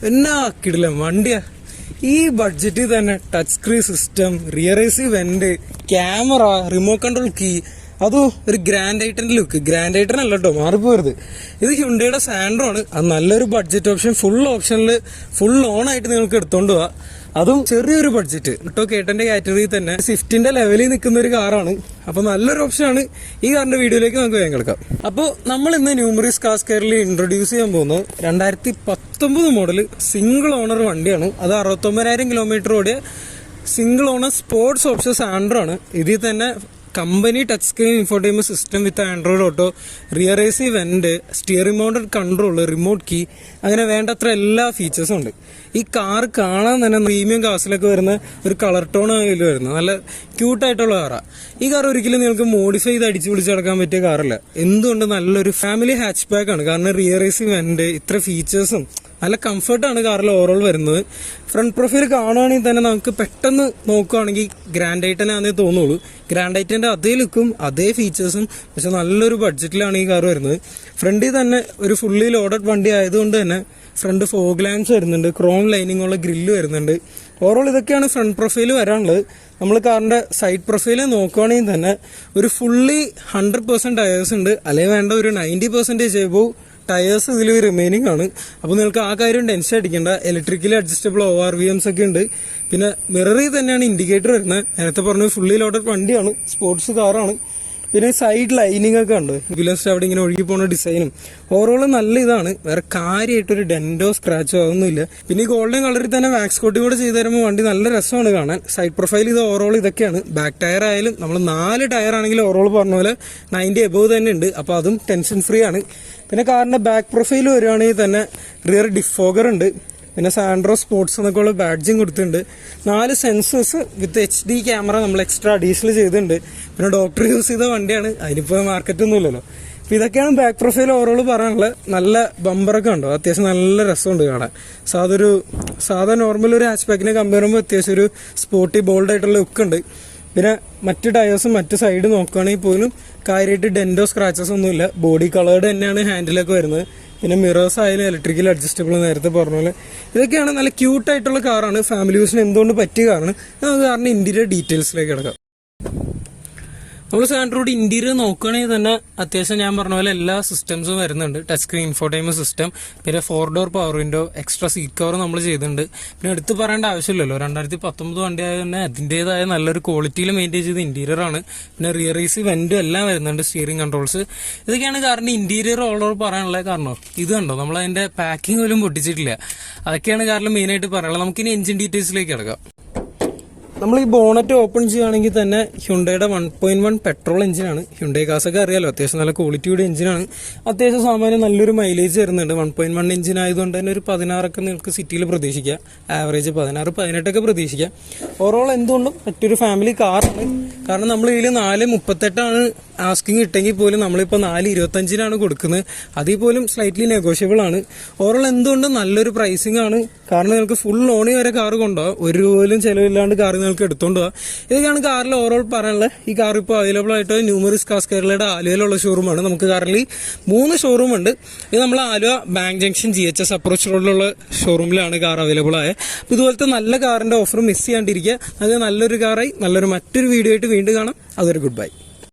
എന്നാ കിടിലം വണ്ടിയാ. ഈ ബഡ്ജറ്റിൽ തന്നെ touch screen system, rear A C vent, camera, remote control key, അതും ഒരു ഗ്രാൻഡ് ഐറ്റന്റെ ലുക്ക്. ഗ്രാൻഡ് ഐറ്റൻ അല്ല കേട്ടോ, മാറിപ്പോരുത്. ഇത് ഹ്യുണ്ടയുടെ സാൻഡ്രോ ആണ്. അത് നല്ലൊരു ബഡ്ജറ്റ് ഓപ്ഷൻ. ഫുൾ ഓപ്ഷനിൽ ഫുൾ ഓൺ ആയിട്ട് നിങ്ങൾക്ക് എടുത്തോണ്ട് പോവാ. അതും ചെറിയൊരു ബഡ്ജറ്റ് കേട്ടോ. കേട്ടന്റെ കാറ്റഗറിയിൽ തന്നെ സ്വിഫ്റ്റിന്റെ ലെവലിൽ നിൽക്കുന്ന ഒരു കാറാണ്. അപ്പൊ നല്ലൊരു ഓപ്ഷനാണ്. ഈ കാറിന്റെ വീഡിയോയിലേക്ക് നമുക്ക് വേഗം കിടക്കാം. അപ്പോൾ നമ്മൾ ഇന്ന് ന്യൂമറീസ് കാർസ് കെയറിൽ ഇൻട്രൊഡ്യൂസ് ചെയ്യാൻ പോകുന്നത് 2019 മോഡൽ സിംഗിൾ ഓണർ വണ്ടിയാണ്. അത് 69,000 കിലോമീറ്റർ ഓടിയ single owner sports option Santro ആണ്. ഇതിൽ തന്നെ company touch screen infotainment system with Android auto, rear A C vent, steering mounted control, remote key, അങ്ങനെ വേണ്ടത്ര എല്ലാ ഫീച്ചേഴ്സും ഉണ്ട്. ഈ കാർ കാണാൻ തന്നെ പ്രീമിയം കാസിലൊക്കെ വരുന്ന ഒരു കളർ ടോൺ അതിൽ വരുന്നത് നല്ല ക്യൂട്ടായിട്ടുള്ള കാറാണ്. ഈ കാർ ഒരിക്കലും നിങ്ങൾക്ക് മോഡിഫൈ ചെയ്ത് അടിച്ചു പിടിച്ച് നടക്കാൻ പറ്റിയ കാറല്ല. എന്തുകൊണ്ട് നല്ലൊരു ഫാമിലി ഹാച്ച് ബാക്ക് ആണ്. കാരണം റിയർ എ സി വെന്റ്, ഇത്ര ഫീച്ചേഴ്സും നല്ല കംഫർട്ടാണ് കാറിൽ ഓവറോൾ വരുന്നത്. ഫ്രണ്ട് പ്രൊഫൈൽ കാണുകയാണെങ്കിൽ തന്നെ നമുക്ക് പെട്ടെന്ന് നോക്കുകയാണെങ്കിൽ ഗ്രാൻഡ് ഐറ്റനാന്നേ തോന്നുള്ളൂ. ഗ്രാൻഡ് ഐറ്റന്റെ അതേ ലുക്കും അതേ ഫീച്ചേഴ്സും, പക്ഷെ നല്ലൊരു ബഡ്ജറ്റിലാണ് ഈ കാർ വരുന്നത്. ഫ്രണ്ടിൽ തന്നെ ഒരു ഫുള്ളി ലോഡഡ് വണ്ടി ആയതുകൊണ്ട് തന്നെ ഫ്രണ്ട് ഫോഗ് ലാംപ്സ് വരുന്നുണ്ട്, ക്രോം ലൈനിങ് ഉള്ള ഗ്രില്ല് വരുന്നുണ്ട്. ഓവറോൾ ഇതൊക്കെയാണ് ഫ്രണ്ട് പ്രൊഫൈൽ വരാനുള്ളത്. നമ്മൾ കാറിന്റെ സൈഡ് പ്രൊഫൈൽ നോക്കുകയാണെങ്കിൽ തന്നെ ഒരു ഫുള്ളി 100% ടയേഴ്സ് ഉണ്ട്, അല്ലെങ്കിൽ വേണ്ട ഒരു 90% എബോ ടയേഴ്സ് ഇതിൽ റിമൈനിങ് ആണ്. അപ്പോൾ നിങ്ങൾക്ക് ആ കാര്യം ടെൻഷൻ അടിക്കേണ്ട. ഇലക്ട്രിക്കലി അഡ്ജസ്റ്റബിൾ ORVMs ഒക്കെ ഉണ്ട്. പിന്നെ മിററിൽ തന്നെയാണ് ഇൻഡിക്കേറ്റർ വരുന്നത്. നേരത്തെ പറഞ്ഞത് ഫുള്ളി ലോഡഡ് വണ്ടിയാണ്, സ്പോർട്സ് കാറാണ്. പിന്നെ സൈഡ് ലൈനിങ് ഒക്കെ ഉണ്ട്, വിലസ്റ്റ് അവിടെ ഇങ്ങനെ ഒഴുകി പോകുന്ന ഡിസൈനും. ഓവറോൾ നല്ല ഇതാണ്. വേറെ കാര്യമായിട്ടൊരു ഡെന്റോ സ്ക്രാച്ചോ അതൊന്നുമില്ല. പിന്നെ ഈ ഗോൾഡൻ കളറിൽ തന്നെ വാക്സ് കോട്ടിംഗ് കൂടെ ചെയ്ത് തരുമ്പോൾ വണ്ടി നല്ല രസമാണ് കാണാൻ. സൈഡ് പ്രൊഫൈൽ ഇത് ഓവറോൾ ഇതൊക്കെയാണ്. ബാക്ക് ടയർ ആയാലും നമ്മൾ 4 ടയർ ആണെങ്കിൽ ഓവറോൾ പറഞ്ഞ പോലെ 90 എബോവ് തന്നെ ഉണ്ട്. അപ്പോൾ അതും ടെൻഷൻ ഫ്രീ ആണ്. പിന്നെ കാറിന്റെ ബാക്ക് പ്രൊഫൈൽ വരുവാണെങ്കിൽ തന്നെ റിയർ ഡിഫോഗർ ഉണ്ട്. പിന്നെ സാൻഡ്രോ സ്പോർട്സ് എന്നൊക്കെ ഉള്ള ബാഡ്ജിങ് കൊടുത്തിട്ടുണ്ട്. 4 സെൻസേഴ്സ് വിത്ത് HD ക്യാമറ നമ്മൾ എക്സ്ട്രാ അഡീഷണൽ ചെയ്തിട്ടുണ്ട്. പിന്നെ ഡോക്ടർ യൂസ് ചെയ്ത വണ്ടിയാണ്, അതിനിപ്പോൾ മാർക്കറ്റൊന്നും ഇല്ലല്ലോ. അപ്പോൾ ഇതൊക്കെയാണ് ബാക്ക് പ്രൊഫൈൽ ഓവറോൾ പറയാനുള്ളത്. നല്ല ബമ്പറൊക്കെ ഉണ്ടോ, അത്യാവശ്യം നല്ല രസമുണ്ട് കാണാൻ. സാധാ നോർമൽ ഒരു ഹാച്ച് ബാക്കിനെ കമ്പയർ ചെയ്യുമ്പോൾ അത്യാവശ്യം ഒരു സ്പോർട്ടി ബോൾഡ് ആയിട്ടുള്ള ലുക്ക് ഉണ്ട്. പിന്നെ മറ്റ് ടയേഴ്സും മറ്റ് സൈഡ് നോക്കുകയാണെങ്കിൽ പോലും കാര്യമായിട്ട് ഡെന്റോ സ്ക്രാച്ചസ് ഒന്നുമില്ല. ബോഡി കളേർഡ് തന്നെയാണ് ഹാൻഡിലൊക്കെ വരുന്നത്. പിന്നെ മിറേഴ്സ് ആയാലും ഇലക്ട്രിക്കൽ അഡ്ജസ്റ്റബിൾ നേരത്തെ പറഞ്ഞ പോലെ ഇതൊക്കെയാണ്. നല്ല ക്യൂട്ടായിട്ടുള്ള കാറാണ്. ഫാമിലി യൂസിന് എന്തുകൊണ്ട് പറ്റിയ കാറാണ്. നമുക്ക് കാറിന്റെ ഇന്റീരിയർ ഡീറ്റെയിൽസിലേക്ക് കിടക്കാം. നമ്മൾ സാൻഡ്രോയുടെ ഇന്റീരിയർ നോക്കുകയാണെങ്കിൽ തന്നെ അത്യാവശ്യം ഞാൻ പറഞ്ഞ പോലെ എല്ലാ സിസ്റ്റംസും വരുന്നുണ്ട്. ടച്ച് സ്ക്രീൻ ഇൻഫോർടൈൻമെന്റ് സിസ്റ്റം, പിന്നെ 4 door power window, extra seat cover നമ്മൾ ചെയ്തിട്ടുണ്ട്. പിന്നെ എടുത്ത് പറയേണ്ട ആവശ്യമില്ലല്ലോ, 2019 വണ്ടി ആയത് തന്നെ അതിൻ്റെതായ നല്ലൊരു ക്വാളിറ്റിയിൽ മെയിൻറ്റെയിൻ ചെയ്ത ഇന്റീരിയർ ആണ്. പിന്നെ റിയർ എ സി വെന്റും എല്ലാം വരുന്നുണ്ട്, സ്റ്റിയറിംഗ് കൺട്രോൾസ്. ഇതൊക്കെയാണ് കാറിന്റെ ഇന്റീരിയർ ഓവറോൾ പറയാനുള്ള കാരണം. ഇത് കണ്ടോ, നമ്മൾ അതിന്റെ പാക്കിംഗ് പോലും പൊട്ടിച്ചിട്ടില്ല. അതൊക്കെയാണ് കാറിൽ മെയിനായിട്ട് പറയാനുള്ളത്. നമുക്കിനി എഞ്ചിൻ ഡീറ്റെയിൽസിലേക്ക് കിടക്കാം. നമ്മൾ ഈ ബോണറ്റ് ഓപ്പൺ ചെയ്യുകയാണെങ്കിൽ തന്നെ ഹ്യുണ്ടയുടെ 1.1 പെട്രോൾ എഞ്ചിനാണ്. ഹ്യുണ്ടൈ കാസൊക്കെ അറിയാലോ, അത്യാവശ്യം നല്ല ക്വാളിറ്റിയുടെ എഞ്ചിനാണ്. അത്യാവശ്യം സാമാന്യം നല്ലൊരു മൈലേജ് വരുന്നുണ്ട്. 1.1 എഞ്ചിൻ ആയതുകൊണ്ട് തന്നെ ഒരു 16 നിങ്ങൾക്ക് സിറ്റിയിൽ പ്രതീക്ഷിക്കാം. ആവറേജ് 16-18 പ്രതീക്ഷിക്കാം. ഓവറോൾ എന്തുകൊണ്ടും മറ്റൊരു ഫാമിലി കാറാണ്. കാരണം നമ്മൾ ഇതിൽ 4.38 ആസ്കിങ് ഇട്ടെങ്കിൽ പോലും നമ്മളിപ്പോൾ 4.25 കൊടുക്കുന്നത്. അതിൽ പോലും സ്ലൈറ്റ്ലി നെഗോഷ്യബിൾ ആണ്. ഓവറോൾ എന്തുകൊണ്ടും നല്ലൊരു പ്രൈസിംഗ് ആണ്. കാരണം നിങ്ങൾക്ക് ഫുൾ ലോണി വരെ കാർ കൊണ്ടുപോകാം, ഒരു പോലും ചിലവില്ലാണ്ട് കാർ നിങ്ങൾക്ക് എടുത്തോണ്ട് പോകാം. ഇതൊക്കെയാണ് കാറിൽ ഓവറോൾ പറയാനുള്ളത്. ഈ കാർ ഇപ്പോൾ അവൈലബിൾ ആയിട്ട് ന്യൂമറീസ് കാർസ് കേരളയുടെ ആലുവയിലുള്ള ഷോറൂമാണ്. നമുക്ക് കാറിൽ 3 ഷോറൂം ഉണ്ട്. ഇത് നമ്മൾ Aluva bank junction GHS approach റോഡിലുള്ള ഷോറൂമിലാണ് കാർ അവൈലബിൾ ആയത്. അപ്പോൾ ഇതുപോലത്തെ നല്ല കാറിന്റെ ഓഫർ മിസ് ചെയ്യാണ്ടിരിക്കുക. അത് നല്ലൊരു കാറായി നല്ലൊരു മറ്റൊരു വീഡിയോ ആയിട്ട് വീണ്ടും കാണാം. അതൊരു ഗുഡ് ബൈ.